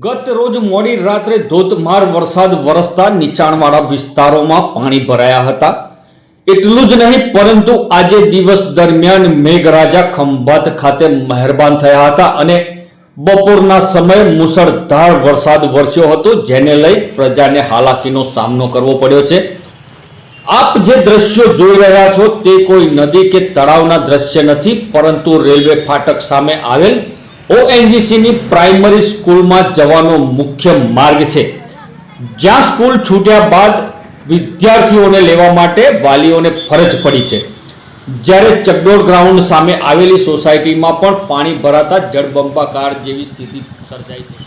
ગત રોજ મોડી રાત્રે ધોધમાર વરસાદ વરસતા નીચાણવાળા વિસ્તારોમાં પાણી ભરાયા હતા। એટલું જ નહીં પરંતુ આજે દિવસ દરમિયાન મેઘરાજા ખંભાત ખાતે મહેરબાન થયા હતા અને બપોરના સમયે મુસળધાર વરસાદ વરસ્યો હતો, જેને લઈ પ્રજાને હાલાકીનો સામનો કરવો પડ્યો છે। આપ જે દ્રશ્યો જોઈ રહ્યા છો તે કોઈ નદી કે તળાવના દ્રશ્ય નથી, પરંતુ રેલવે ફાટક સામે આવેલ ઓએનજીસીની પ્રાઇમરી સ્કૂલમાં જવાનો મુખ્ય માર્ગ છે, જ્યાં સ્કૂલ છૂટ્યા બાદ વિદ્યાર્થીઓને લેવા માટે વાલીઓને ફરજ પડી છે। જ્યારે ચકડોળ ગ્રાઉન્ડ સામે આવેલી સોસાયટીમાં પણ પાણી ભરાતા જળબંબાકાર જેવી સ્થિતિ સર્જાઈ છે।